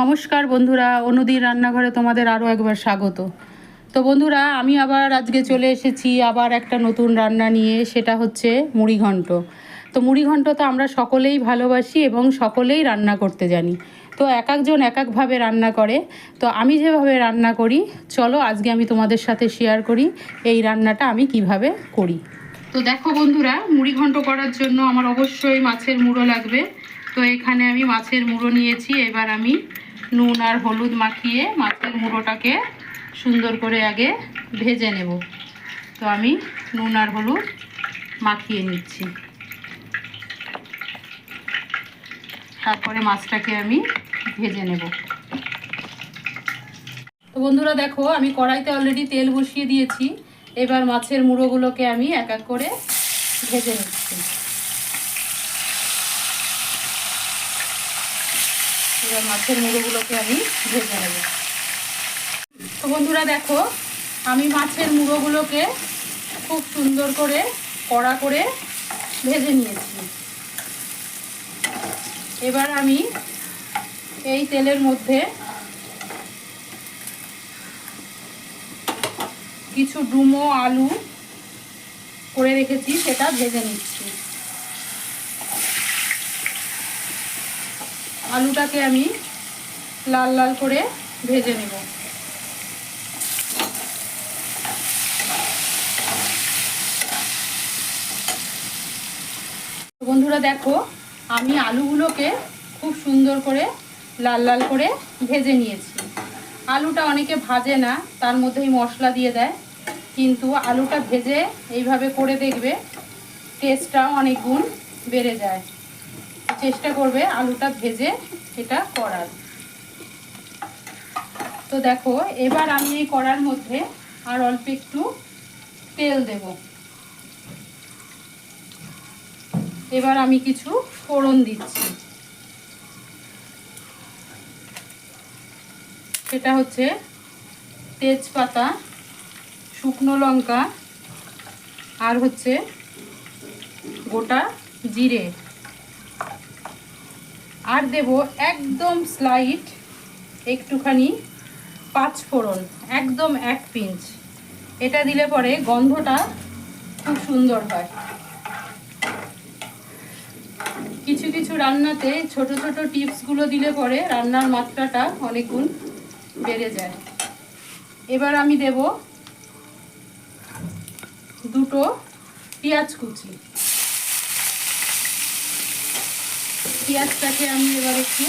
নমস্কার বন্ধুরা, অনুদির রান্নাঘরে তোমাদের আরও একবার স্বাগত। তো বন্ধুরা, আমি আবার আজকে চলে এসেছি আবার একটা নতুন রান্না নিয়ে, সেটা হচ্ছে মুড়িঘণ্ট। তো মুড়িঘণ্ট তো আমরা সকলেই ভালোবাসি এবং সকলেই রান্না করতে জানি। তো এক একজন এক একভাবে রান্না করে। তো আমি যেভাবে রান্না করি, চলো আজকে আমি তোমাদের সাথে শেয়ার করি এই রান্নাটা আমি কিভাবে করি। তো দেখো বন্ধুরা, মুড়িঘণ্ট করার জন্য আমার অবশ্যই মাছের মুড়ো লাগবে। তো এখানে আমি মাছের মুড়ো নিয়েছি। এবার আমি নুন আর হলুদ মাখিয়ে মাছের মুড়োটাকে সুন্দর করে আগে ভেজে নেব। তো আমি নুন আর হলুদ মাখিয়ে নিচ্ছি, তারপরে মাছটাকে আমি ভেজে নেব। তো বন্ধুরা দেখো, আমি কড়াইতে অলরেডি তেল বসিয়ে দিয়েছি। এবার মাছের মুড়োগুলোকে আমি এক এক করে ভেজে নিচ্ছি। এবার মাছের মুড়োগুলোকে আমি ভেজে নেব। তো বন্ধুরা দেখো, আমি মাছের মুড়োগুলোকে খুব সুন্দর করে কড়া করে ভেজে নিয়েছি। এবার আমি এই তেলের মধ্যে কিছু ডুমো আলু করে রেখেছি, সেটা ভেজে নিচ্ছি। আলুটাকে আমি লাল লাল করে ভেজে নেব। বন্ধুরা দেখো, আমি আলুগুলোকে খুব সুন্দর করে লাল লাল করে ভেজে নিয়েছি। আলুটা অনেকে ভাজে না, তার মধ্যেই মশলা দিয়ে দেয়, কিন্তু আলুটা ভেজে এইভাবে করে দেখবে টেস্টটাও অনেক গুণ বেড়ে যায়। চেষ্টা করবে আলুটা ভেজে এটা করার। তো দেখো, এবার আমি এই কড়ার মধ্যে আর অল্প একটু তেল দেব। এবার আমি কিছু ফোড়ন দিচ্ছি। সেটা হচ্ছে তেজপাতা, শুকনো লঙ্কা আর হচ্ছে গোটা জিরে, আর দেব একদম স্লাইট একটুখানি পাঁচফোড়ন, একদম 1 পিঞ্চ। এটা দিলে পরে গন্ধটা খুব সুন্দর হয়। কিছু কিছু রান্নাতে ছোট ছোট টিপসগুলো দিলে পরে রান্নার মাত্রাটা অনেক গুণ বেড়ে যায়। এবার আমি দেব দুটো পেঁয়াজ কুচি। পেঁয়াজটাকে আমি এবার একটু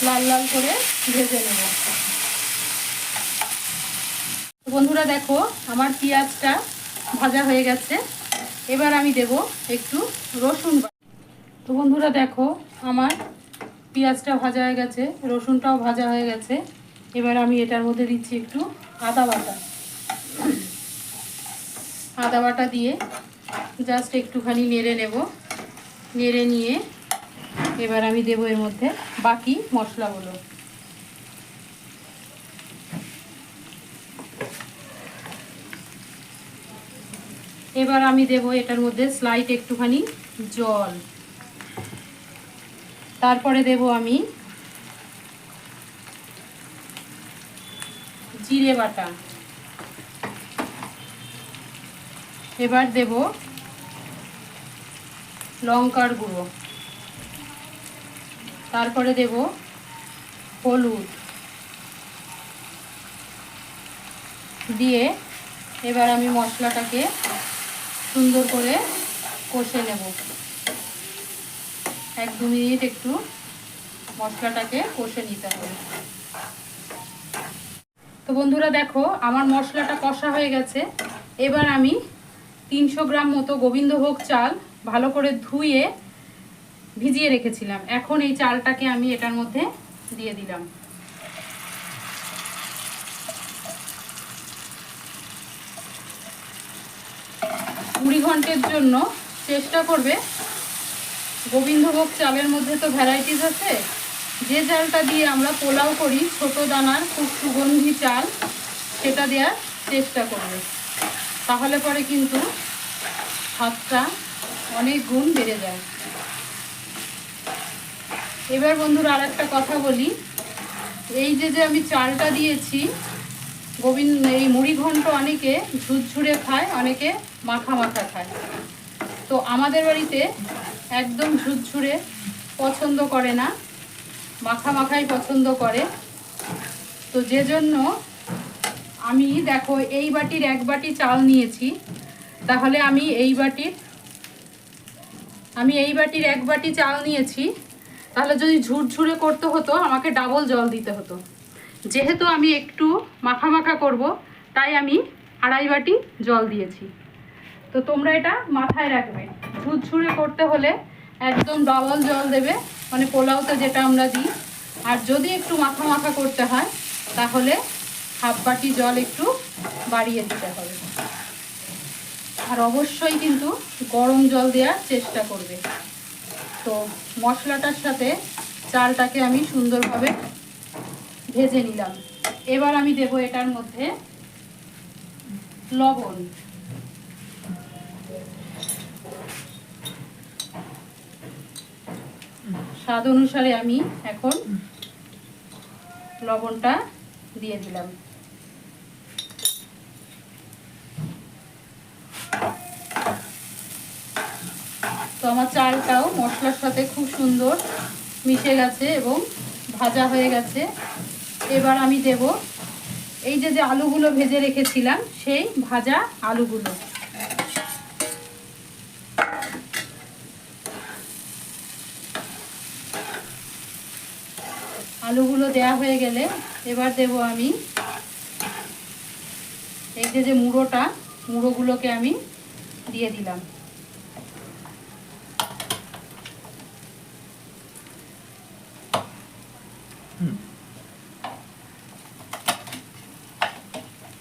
লাল লাল করে ভেজে নেব। বন্ধুরা দেখো, আমার পেঁয়াজটা ভাজা হয়ে গেছে। এবার আমি দেব একটু রসুন। তো বন্ধুরা দেখো, আমার পেঁয়াজটা ভাজা হয়ে গেছে, রসুনটাও ভাজা হয়ে গেছে। এবার আমি এটার মধ্যে দিচ্ছি একটু আদা বাটা। আদা বাটা দিয়ে জাস্ট একটুখানি নেড়ে নেব। নেড়ে নিয়ে এবার আমি দেবো এর মধ্যে বাকি মশলাগুলো। এবার আমি দেব এটার মধ্যে স্লাইট একটুখানি জল। তারপরে দেব আমি জিরে বাটা। এবার দেব লঙ্কার গুঁড়ো। তারপরে দেব হলুদ দিয়ে এবার আমি মশলাটাকে সুন্দর করে কষে নেব। 1-2 মিনিট একটু মশলাটাকে কষে নিতে হবে। তো বন্ধুরা দেখো, আমার মশলাটা কষা হয়ে গেছে। এবার আমি 300 গ্রাম মতো গোবিন্দভোগ চাল ভালো করে ধুয়ে ভিজিয়ে রেখেছিলাম। এখন এই চালটাকে আমি এটার মধ্যে দিয়ে দিলাম। মুড়িঘণ্টের জন্য চেষ্টা করবে, গোবিন্দভোগ চালের মধ্যে তো ভ্যারাইটিস আছে, যে চালটা দিয়ে আমরা পোলাও করি ছোট দানার খুব সুগন্ধি চাল, সেটা দেওয়ার চেষ্টা করবে। তাহলে পরে কিন্তু স্বাদটা অনেক গুণ বেড়ে যায়। এবার বন্ধুরা আর একটা কথা বলি, এই যে আমি চালটা দিয়েছি, এই মুড়ি ঘন্ট অনেকে ঝুরঝুরে খায়, অনেকে মাখা মাখা খায়। তো আমাদের বাড়িতে একদম ঝুরঝুরে পছন্দ করে না, মাখা মাখাই পছন্দ করে। তো যে জন্য আমি দেখো এই বাটির 1 বাটি চাল নিয়েছি, তাহলে আমি এই বাটির 1 বাটি চাল নিয়েছি, তাহলে যদি ঝুরঝুরে করতে হতো আমাকে ডাবল জল দিতে হতো। যেহেতু আমি একটু মাখা মাখা করব, তাই আমি 2.5 বাটি জল দিয়েছি। তো তোমরা এটা মাথায় রাখবে, ঝুরঝুরে করতে হলে একদম ডাবল জল দেবে, মানে পোলাওতে যেটা আমরা দিই। আর যদি একটু মাখা মাখা করতে হয় তাহলে 1/2 বাটি জল একটু বাড়িয়ে দিতে হবে। আর অবশ্যই কিন্তু গরম জল দেওয়ার চেষ্টা করবে। তো মশলাটার সাথে চালটাকে আমি সুন্দরভাবে ভেজে নিলাম। এবার আমি দেব এটার মধ্যে লবণ। স্বাদ অনুসারে আমি এখন লবণটা দিয়ে দিলাম। তো আমার চালটাও মশলার সাথে খুব সুন্দর মিশে গেছে এবং ভাজা হয়ে গেছে। এবার আমি দেব এই যে আলুগুলো ভেজে রেখেছিলাম, সেই ভাজা আলুগুলো। আলুগুলো দেয়া হয়ে গেলে এবার দেব আমি এই যে মুড়োগুলোকে আমি দিয়ে দিলাম।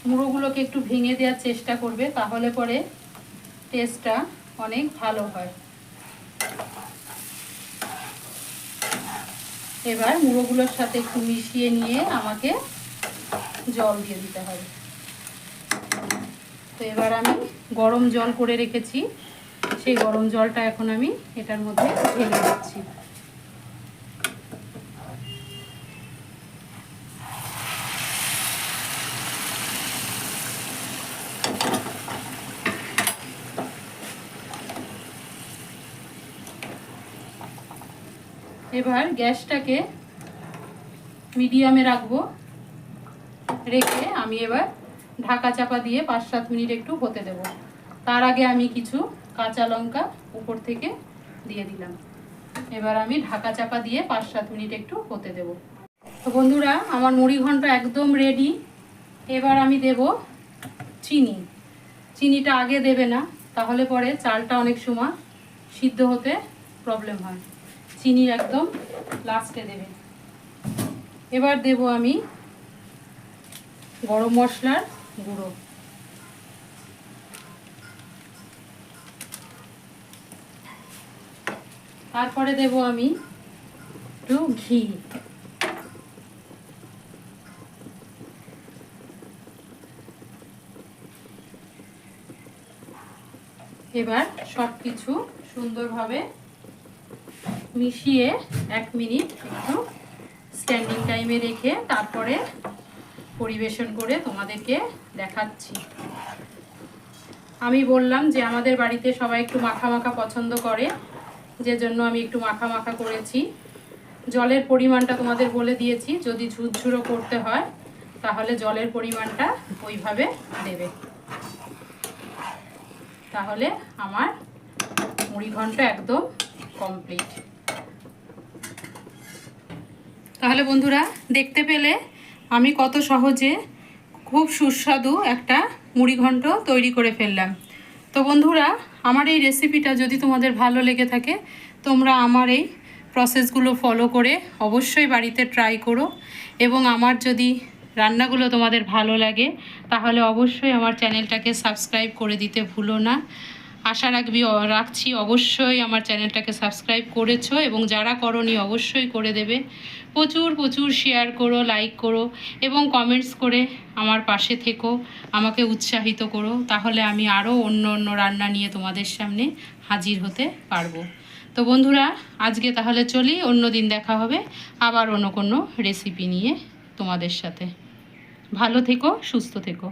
মুড়োগুলোকে একটু ভেঙে দেওয়ার চেষ্টা করবে, তাহলে পরে টেস্টটা অনেক ভালো হয়। এবার মুড়োগুলোর সাথে একটু মিশিয়ে নিয়ে আমাকে জল দিয়ে দিতে হবে। তো এবার আমি গরম জল করে রেখেছি, সেই গরম জলটা এখন আমি এটার মধ্যে ঢেলে দিচ্ছি। এবার গ্যাসটাকে মিডিয়ামে রাখবো, রেখে আমি এবার ঢাকা চাপা দিয়ে 5-7 মিনিট একটু হতে দেব। তার আগে আমি কিছু কাঁচা লঙ্কা উপর থেকে দিয়ে দিলাম। এবার আমি ঢাকা চাপা দিয়ে 5-7 মিনিট একটু হতে দেব। তো বন্ধুরা, আমার মুড়ি ঘন্ট একদম রেডি। এবার আমি দেব চিনি। চিনিটা আগে দেবে না, তাহলে পরে চালটা অনেক সময় সিদ্ধ হতে প্রবলেম হয়। চিনি একদম লাস্টে দেবে। এবার দেব আমি গরম মশলার গুঁড়ো। তারপরে দেব আমি একটু ঘি। এবার সব কিছু সুন্দরভাবে মিশিয়ে 1 মিনিট একটু স্ট্যান্ডিং টাইমে রেখে তারপরে পরিবেশন করে তোমাদেরকে দেখাচ্ছি। আমি বললাম যে আমাদের বাড়িতে সবাই একটু মাখা মাখা পছন্দ করে, যে জন্য আমি একটু মাখা মাখা করেছি। জলের পরিমাণটা তোমাদের বলে দিয়েছি, যদি ঝুরঝুরো করতে হয় তাহলে জলের পরিমাণটা ওইভাবে দেবে। তাহলে আমার মুড়ি ঘন্ট একদম কমপ্লিট। তাহলে বন্ধুরা, দেখতে পেলে আমি কত সহজে খুব সুস্বাদু একটা মুড়ি ঘন্ট তৈরি করে ফেললাম। তো বন্ধুরা, আমার এই রেসিপিটা যদি তোমাদের ভালো লেগে থাকে, তোমরা আমার এই প্রসেসগুলো ফলো করে অবশ্যই বাড়িতে ট্রাই করো। এবং আমার যদি রান্নাগুলো তোমাদের ভালো লাগে তাহলে অবশ্যই আমার চ্যানেলটাকে সাবস্ক্রাইব করে দিতে ভুলো না। আশা রাখছি অবশ্যই আমার চ্যানেলটাকে সাবস্ক্রাইব করেছো, এবং যারা করোনি অবশ্যই করে দেবে। প্রচুর প্রচুর শেয়ার করো, লাইক করো এবং কমেন্টস করে আমার পাশে থেকো, আমাকে উৎসাহিত করো। তাহলে আমি আরও অন্য অন্য রান্না নিয়ে তোমাদের সামনে হাজির হতে পারবো। তো বন্ধুরা, আজকে তাহলে চলি, অন্য দিন দেখা হবে আবার অন্য কোনো রেসিপি নিয়ে। তোমাদের সাথে। ভালো থেকো, সুস্থ থেকো।